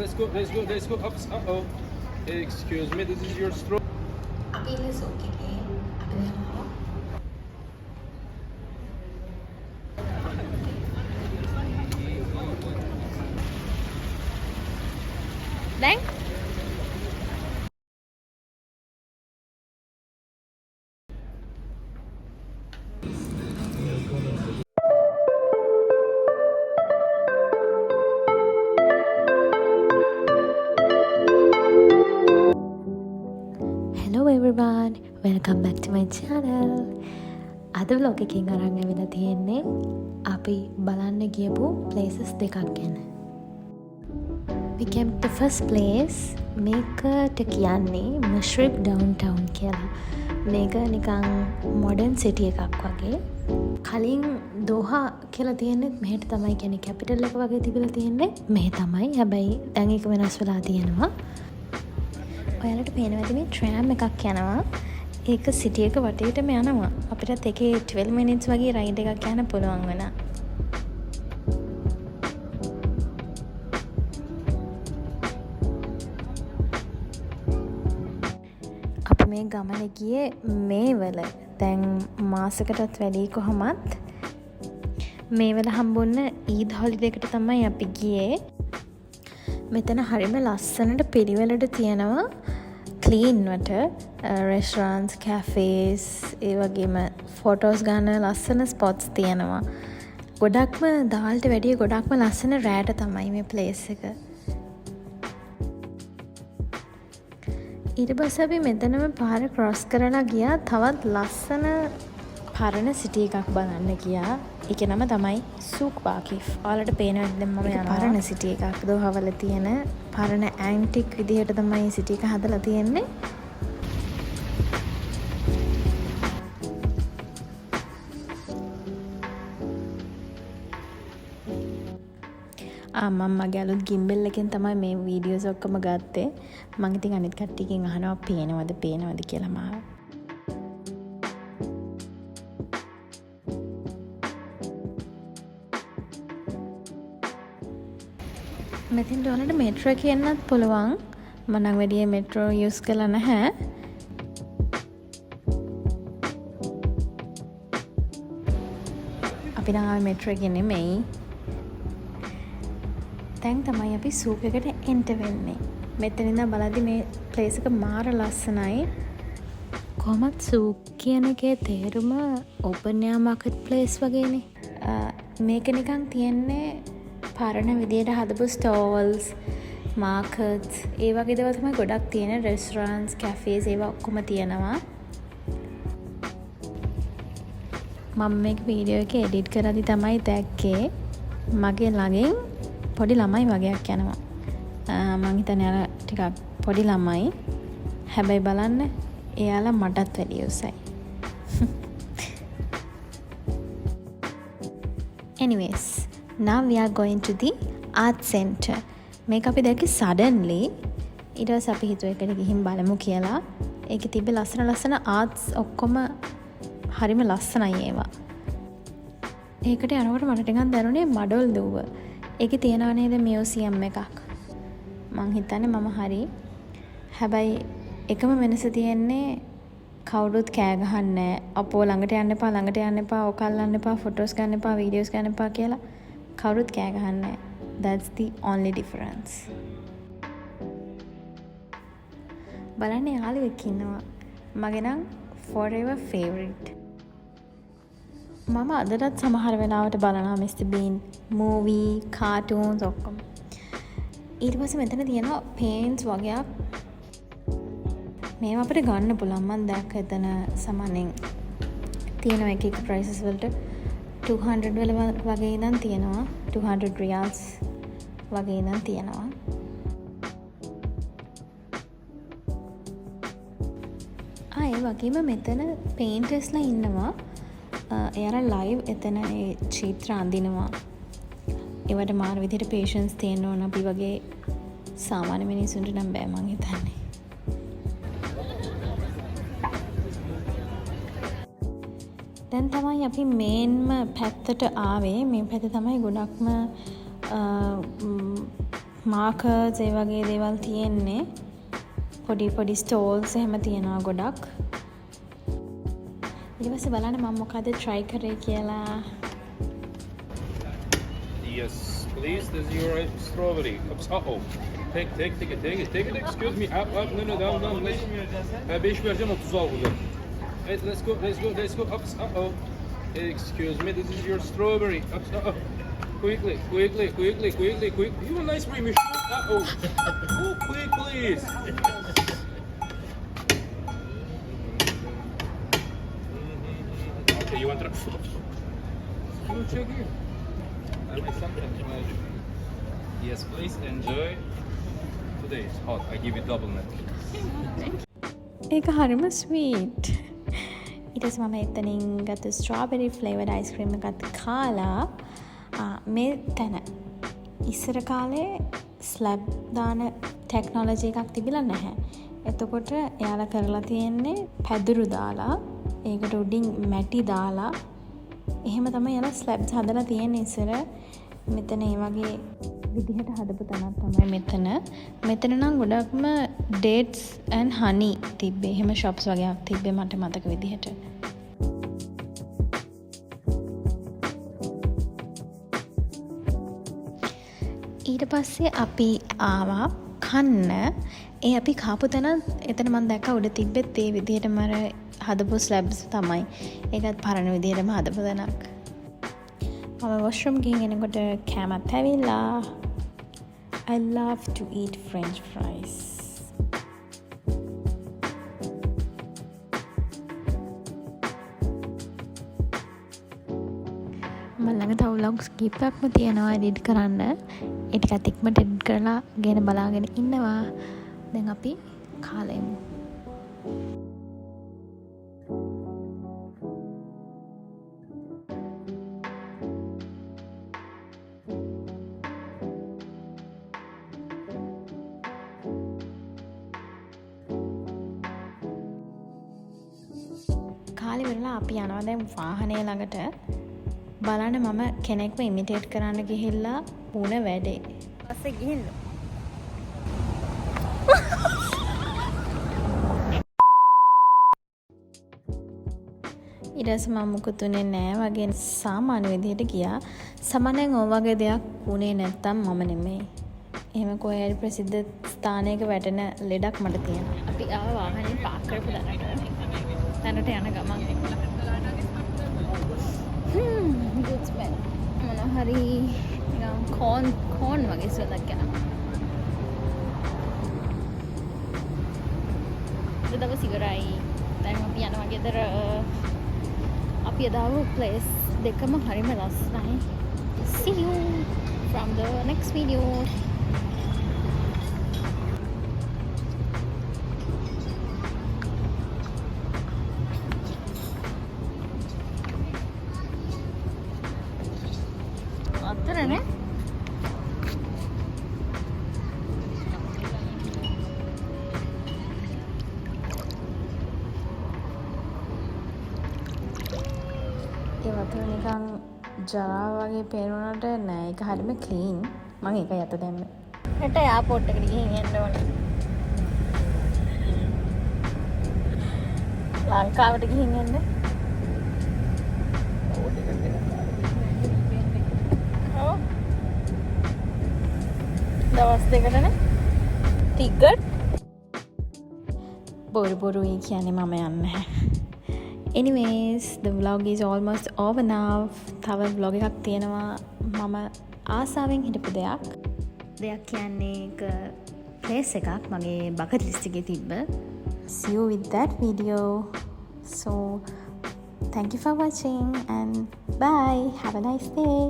let's go. Ups. Uh-oh. Excuse me, this is your stroll. අපි ඉන්නේ සෝකිනේ අපි යනවා දැන් Hello everyone, welcome back to my channel. අද vlog එකකින් අරන් ඇවිල්ලා තියෙන්නේ අපි බලන්න ගියපු places දෙකක් ගැන. We came to first place මේකට කියන්නේ Mashrib downtown කියලා. මේක නිකන් modern city එකක් වගේ. කලින් දෝහා කියලා තියෙන්නේ මෙහෙට තමයි, කියන්නේ capital එක වගේ තිබිලා තියෙන්නේ මෙහෙ තමයි. හැබැයි දැන් ඒක වෙනස් වෙලා තියෙනවා. ඔයාලට පේනවා ඇති මේ ට්‍රෑම් එකක් යනවා. ඒක සිටි එක වටේටම යනවා. අපිටත් එකේ 12 minutes වගේ රයිඩ් එකක් යන්න පුළුවන් වෙනවා. අපි මේ ගමන ගියේ මේ වල. දැන් මාසයකටත් වැඩි කොහොමත් මේ වල හම්බුන්න ඊද් හොලිඩේ එකට තමයි අපි ගියේ. මෙතන හරිම ලස්සනට පිළිවෙලට තියෙනවා ක්ලීන්වට රෙස්ටරන්ට්ස්, කැෆේස්, ඒ වගේම ෆොටෝස් ගන්න ලස්සන ස්පොට්ස් තියෙනවා. ගොඩක්ම දාල්ට වැඩිය ගොඩක්ම ලස්සන රෑට තමයි මේ ප්ලේස් එක. ඊට පස්සේ අපි මෙතනම පාර ක්‍රොස් කරලා ගියා තවත් ලස්සන පරණ සිටි එකක් බලන්න ගියා. ඒකේ නම තමයි සූක් වාකිෆ්. ඔයාලට පේනවද දැන් මම යනවා පරණ සිටි එකක් දෝහාවල තියෙන පරණ ඇන්ටික් විදිහට තමයි සිටි එක හදලා තියෙන්නේ. මම මගේ අලුත් ගිම්බල් එකෙන් තමයි මේ වීඩියෝස් ඔක්කොම ගත්තේ. මම ඉතින් අනිත් කට්ටියකින් අහනවා පේනවද කියලා මාව. මෙතින් ඔයාලට මෙට්‍රෝ කියන්නත් පුළුවන්. මම නම් වැඩිය මෙට්‍රෝ යූස් කරලා නැහැ. අපි නම් ආවේ මෙට්‍රෝ එකේ නෙමෙයි. දැන් තමයි අපි සූක් එකට එන්ටර් වෙන්නේ. මෙතන ඉඳන් බලද්දි මේ ප්ලේස් එක මාර ලස්සනයි. කොහොමත් සූක් කියන එකේ තේරුම ඕපන් එයා මාකට් ප්ලේස් වගේනේ. මේක නිකන් තියන්නේ පරණ විදියට හදපු ස්ටෝල්ස්, මාකට්ස්, ඒ වගේ දේවල් තමයි ගොඩක් තියෙන. රෙස්ටරන්ට්ස්, කැෆේස් ඒවා ඔක්කොම තියෙනවා. මම මේක වීඩියෝ එක එඩිට් කරද්දි තමයි දැක්කේ මගේ ළඟින් පොඩි ළමයි වගේක් යනවා. මං හිතන්නේ යාලා ටිකක් පොඩි ළමයි. හැබැයි බලන්න එයාලා මටත් වැඩිය උසයි. Anyways, now we are going to the art center. මේක අපි දැක්කේ suddenly. ඊට පස්සේ අපි හිතුවා එකට ගිහින් බලමු කියලා. ඒකේ තිබ්බ ලස්සන ආර්ට්ස් ඔක්කොම හරිම ලස්සනයි ඒවා. ඒකට යනකොට මට ටිකක් දැනුනේ මඩොල් දුව. ඒකේ තියනවා නේද මියුසියම් එකක්. මං හිතන්නේ මම හරි. හැබැයි එකම වෙනස තියෙන්නේ කවුරුත් කෑ ගහන්නේ අපෝ ළඟට යන්න එපා, ඕක අල්ලන්න එපා, ෆොටෝස් ගන්න එපා, වීඩියෝස් ගන්න එපා කියලා කවුරුත් කෑ ගහන්නේ. That's the only difference. බලන්න යාළුවෙක් ඉන්නවා. මගේ නම් forever favorite. මම අදටත් සමහර වෙලාවට බලනවා Mr. Bean movie, cartoons ඔක්කොම. ඊට පස්සේ මෙතන තියෙනවා paints වගේක්. මේවා අපිට ගන්න පුළුවන්. මම දැක්ක එතන සාමාන්‍යයෙන් තියෙන එක prices වලට 200 වගේ ඉඳන් තියෙනවා. 200 රියල්ස් වගේ ඉඳන් තියෙනවා. ඒ වගේම මෙතන පේන්ටර්ස්ලා ඉන්නවා. එයාලා ලයිව් එතන ඒ චිත්‍ර අඳිනවා. ඒවට මාර විදිහට පේෂන්ස් තියෙන්න ඕන. අපි වගේ සාමාන්‍ය මිනිස්සුන්ට නම් බෑ මං හිතන්නේ. දැන් තමයි අපි මේන්ම පැත්තට ආවේ. මේ පැත්ත තමයි ගොඩක්ම මාකර්ස් ඒ වගේ දේවල් තියෙන්නේ. පොඩි ස්ටෝල්ස් එහෙම තියෙනවා ගොඩක්. ඊට පස්සේ බලන්න මම මොකද try කරේ කියලා. Yes, please. This is your strawberry. Oops, uh-oh. Take it. Excuse me. Up. No, down. Let's. 5 vereceğim 30 al burada. Evet, let's go. Oops, uh-oh. Excuse me. This is your strawberry. Oops, uh-oh. Quickly. You a nice remission. Uh-oh. Oh, quick, please. Okay, you want to... Check here. Yes, please enjoy. Today is hot. I give you double net. ඒක හරිම sweet. ඊට පස්සේ මම එතනින් ගත්ත strawberry ෆ්ලේවර්ඩ් ice cream එකත් කාලා මේ තැන ඉස්සර කාලේ ස්ලැබ් දාන ටෙක්නොලොජි එකක් තිබිලා නැහැ. එතකොට එයාලා කරලා තියෙන්නේ පැදුරු දාලා ඒකට උඩින් මැටි දාලා එහෙම තමයි එයාලා ස්ලැබ්ස් හදලා තියෙන්නේ ඉස්සර. මෙතන ඒ වගේ විදිහට හදපු තැනක් තමයි මෙතන. මෙතන නම් ගොඩක්ම dates and honey තිබ්බේ. එහෙම shops වගේක් තිබ්බේ මට මතක විදිහට. ඊට පස්සේ අපි ආවා කන්න. ඒ අපි කාපු තැන එතන මම දැක්කා උඩ තිබ්බෙත් ඒ විදිහටම අර හදපු ස්ලැබ්ස් තමයි. ඒකත් පරණ විදිහටම හදපු තැනක්. මම වොෂ්රූම් ගිහින් එනකොට කෑමත් ඇවිල්ලා. I love to eat French fries. මම ළඟ තව vlogs කීපයක්ම තියෙනවා edit කරන්න. ඒ ටිකත් ඉක්මනට edit කරලා ගෙන බලාගෙන ඉන්නවා. දැන් අපි කාලා එමු. කාලේ වෙලා අපි යනවා දැන් වාහනය ළඟට. බලන්න මම කෙනෙක්ව ඉමිටේට් කරන්න ගිහිල්ලා වුණ වැඩේ. පස්සේ ගිහින් ඊට පස්සේ මම මුකුතුනේ නෑ වගේ සාමාන්‍ය විදිහට ගියා. සමහරෙන් ඔය වගේ දෙයක් වුණේ නැත්තම් මම නෙමෙයි. එහෙම කොහේ හරි ප්‍රසිද්ධ ස්ථානයක වැටෙන ලෙඩක් මට තියෙනවා. අපි ආව වාහනේ පාක් කරපු තැනට යන ගමන් good smell. මොන හරි කෝන් වගේ සුවඳක් යනවා. අද දවස් ඉවරයි. දැන් අපි යනවා ගෙදර. අපි අදාව ප්ලේස් දෙකම හරිම ලස්සනයි. See you from the next video. අතරනේ ඒ වතුර නිකන් ජරා වගේ පේනුනට නෑ. ඒක හරිම ක්ලීන්. මම ඒක යත දැම්මේ. හෙට එයාපෝට් එකට ගිහින් එන්න ඕනේ. ලංකාවට ගිහින් එන්න. දවස් දෙකටනේ ටිකට් බොරුයි කියන්නේ මම යන්නේ නැහැ. Anyways, the vlog is almost over now. තව vlog එකක් තියෙනවා මම ආසාවෙන් හිටපු දෙයක් කියන්නේ එක place එකක් මගේ bucket list එකේ තිබ්බ. See you with that video. So thank you for watching and bye. Have a nice day.